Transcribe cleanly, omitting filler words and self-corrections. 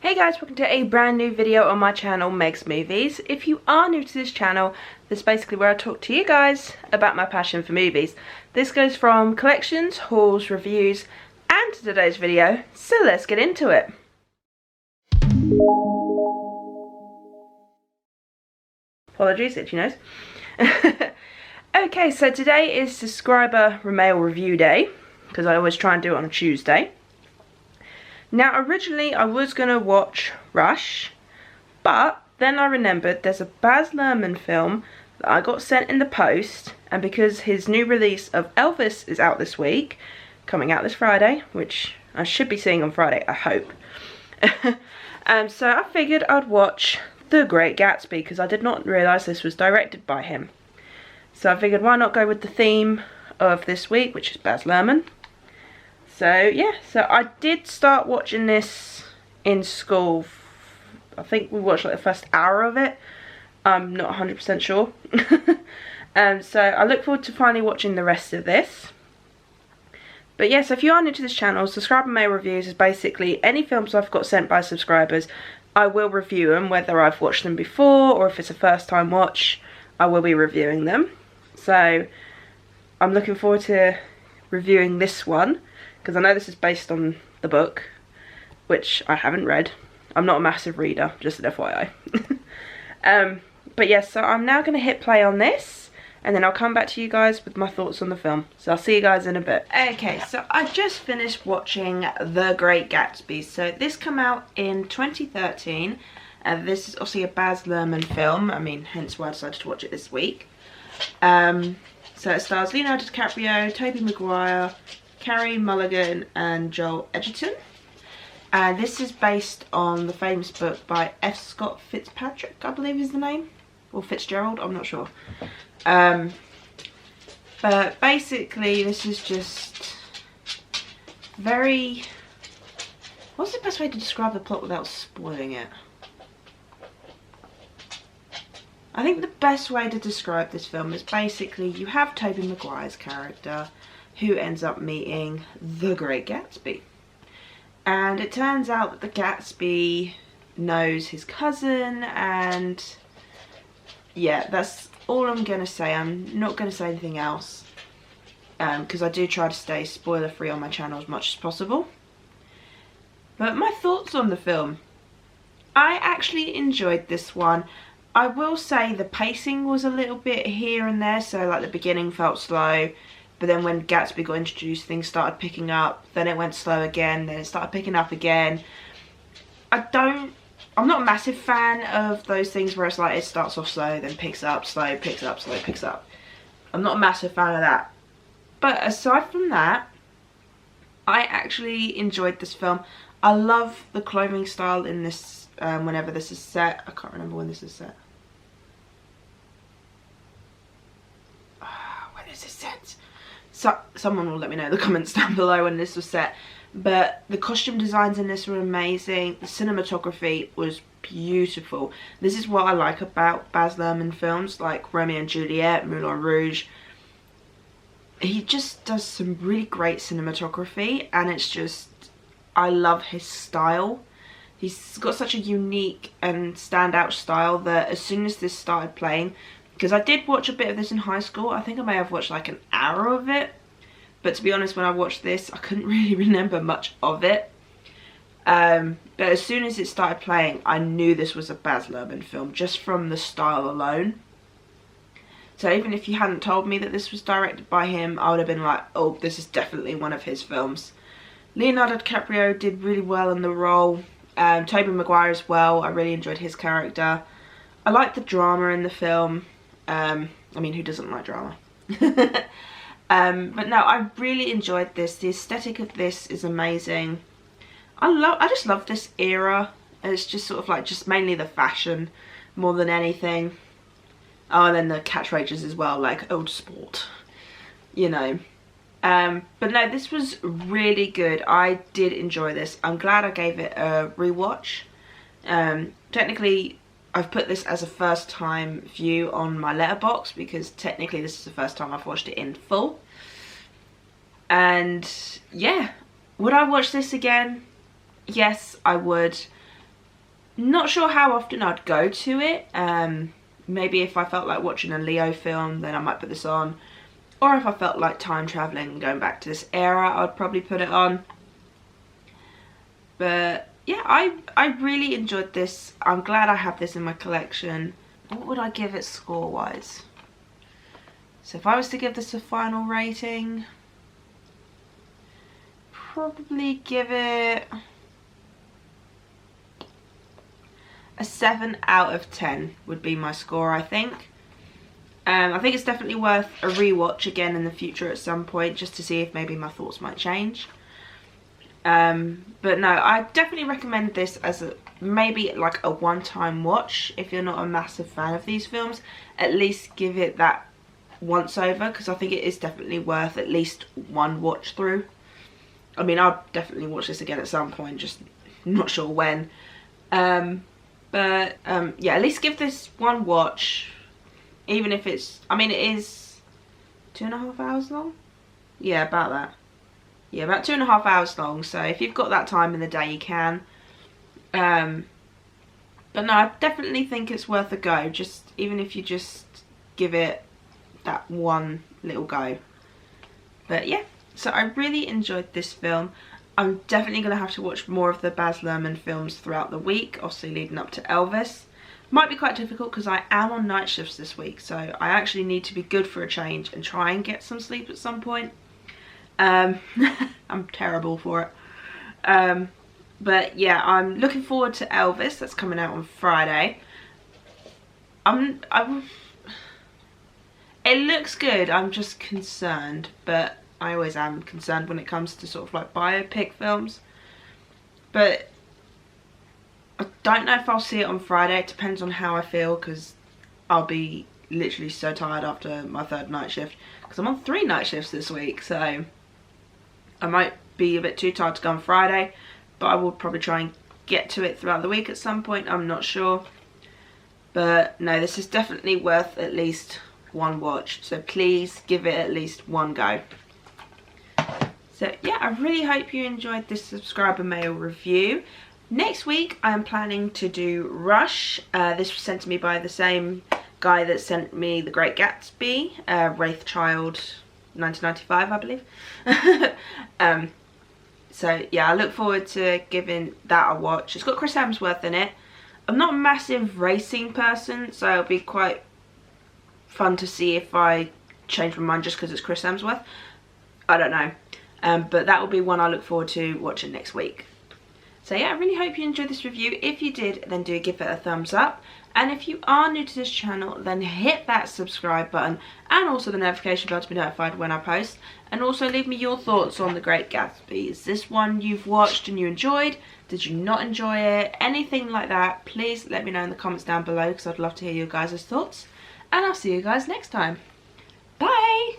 Hey guys, welcome to a brand new video on my channel, Meg's Movies. If you are new to this channel, this is basically where I talk to you guys about my passion for movies. This goes from collections, hauls, reviews, and today's video, so let's get into it. Apologies, itchy nose. Okay, so today is subscriber mail review day, because I always try and do it on a Tuesday. Now, originally I was going to watch Rush, but then I remembered there's a Baz Luhrmann film that I got sent in the post, and because his new release of Elvis is out this week, coming out this Friday, which I should be seeing on Friday, I hope. So I figured I'd watch The Great Gatsby, because I did not realise this was directed by him. So I figured why not go with the theme of this week, which is Baz Luhrmann. So yeah, so I did start watching this in school. I think we watched like the first hour of it. I'm not 100% sure. So I look forward to finally watching the rest of this. But yes, if you are new to this channel, subscriber mail reviews is basically any films I've got sent by subscribers, I will review them, whether I've watched them before or if it's a first time watch, I will be reviewing them. So I'm looking forward to reviewing this one, because I know this is based on the book, which I haven't read. I'm not a massive reader, just an FYI. But yes, so I'm now going to hit play on this, and then I'll come back to you guys with my thoughts on the film. So I'll see you guys in a bit. Okay, so I just finished watching The Great Gatsby. So this came out in 2013. This is obviously a Baz Luhrmann film. I mean, hence why I decided to watch it this week. So it stars Leonardo DiCaprio, Tobey Maguire, Carey Mulligan and Joel Edgerton. And this is based on the famous book by F. Scott Fitzpatrick, I believe is the name. Or Fitzgerald, I'm not sure. But basically this is just very... What's the best way to describe the plot without spoiling it? I think the best way to describe this film is basically you have Tobey Maguire's character, who ends up meeting the Great Gatsby. And it turns out that the Gatsby knows his cousin, and yeah, that's all I'm going to say. I'm not going to say anything else, because I do try to stay spoiler free on my channel as much as possible. But my thoughts on the film. I actually enjoyed this one. I will say the pacing was a little bit here and there, so like the beginning felt slow. But then when Gatsby got introduced, things started picking up. Then it went slow again. Then it started picking up again. I'm not a massive fan of those things where it's like it starts off slow, then picks up, slow, picks up, slow, picks up. I'm not a massive fan of that. But aside from that, I actually enjoyed this film. I love the clothing style in this, whenever this is set. I can't remember when this is set. When is this set? So, someone will let me know in the comments down below when this was set. But the costume designs in this were amazing. The cinematography was beautiful. This is what I like about Baz Luhrmann films like Romeo and Juliet, Moulin Rouge. He just does some really great cinematography, and it's just, I love his style. He's got such a unique and standout style that as soon as this started playing, because I did watch a bit of this in high school. I think I may have watched like an hour of it. But to be honest, when I watched this, I couldn't really remember much of it. But as soon as it started playing, I knew this was a Baz Luhrmann film, just from the style alone. So even if you hadn't told me that this was directed by him, I would have been like, oh, this is definitely one of his films. Leonardo DiCaprio did really well in the role. Tobey Maguire as well. I really enjoyed his character. I liked the drama in the film. I mean, who doesn't like drama? But no, I really enjoyed this. The aesthetic of this is amazing. I just love this era. It's just sort of like just mainly the fashion more than anything. Oh, and then the catchphrases as well, like old sport, you know. But no, this was really good. I did enjoy this. I'm glad I gave it a rewatch. Technically, I've put this as a first time view on my Letterboxd, because technically this is the first time I've watched it in full. And yeah, would I watch this again? Yes, I would. Not sure how often I'd go to it. Maybe if I felt like watching a Leo film, then I might put this on. Or if I felt like time travelling and going back to this era, I'd probably put it on. But yeah, I really enjoyed this. I'm glad I have this in my collection. What would I give it score-wise? So if I was to give this a final rating, probably give it a 7 out of 10 would be my score, I think. I think it's definitely worth a rewatch again in the future at some point, just to see if maybe my thoughts might change. But no, I definitely recommend this as maybe like a one-time watch. If you're not a massive fan of these films, at least give it that once over, because I think it is definitely worth at least one watch through. I mean, I'll definitely watch this again at some point, just not sure when. But yeah, at least give this one watch. Even if it's, I mean, it is 2.5 hours long. Yeah, about that. Yeah, about 2.5 hours long. So if you've got that time in the day, you can. But no, I definitely think it's worth a go. Just even if you just give it that one little go. But yeah, so I really enjoyed this film. I'm definitely going to have to watch more of the Baz Luhrmann films throughout the week, obviously leading up to Elvis. Might be quite difficult because I am on night shifts this week, so I actually need to be good for a change and try and get some sleep at some point. I'm terrible for it. But yeah, I'm looking forward to Elvis. That's coming out on Friday. It looks good. I'm just concerned, but I always am concerned when it comes to sort of like biopic films. But I don't know if I'll see it on Friday. It depends on how I feel, because I'll be literally so tired after my 3rd night shift, because I'm on 3 night shifts this week, so I might be a bit too tired to go on Friday, but I will probably try and get to it throughout the week at some point. I'm not sure. But no, this is definitely worth at least one watch, so please give it at least one go. So yeah, I really hope you enjoyed this subscriber mail review. Next week I am planning to do Rush. This was sent to me by the same guy that sent me The Great Gatsby, Wraithchild 1995, I believe. So yeah, I look forward to giving that a watch. It's got Chris Hemsworth in it. I'm not a massive racing person, so it'll be quite fun to see if I change my mind just because it's Chris Hemsworth. I don't know. But that will be one I look forward to watching next week. So yeah, I really hope you enjoyed this review. If you did, then do give it a thumbs up. And if you are new to this channel, then hit that subscribe button and also the notification bell to be notified when I post. And also leave me your thoughts on The Great Gatsby. Is this one you've watched and you enjoyed? Did you not enjoy it? Anything like that, please let me know in the comments down below, because I'd love to hear your guys' thoughts. And I'll see you guys next time. Bye!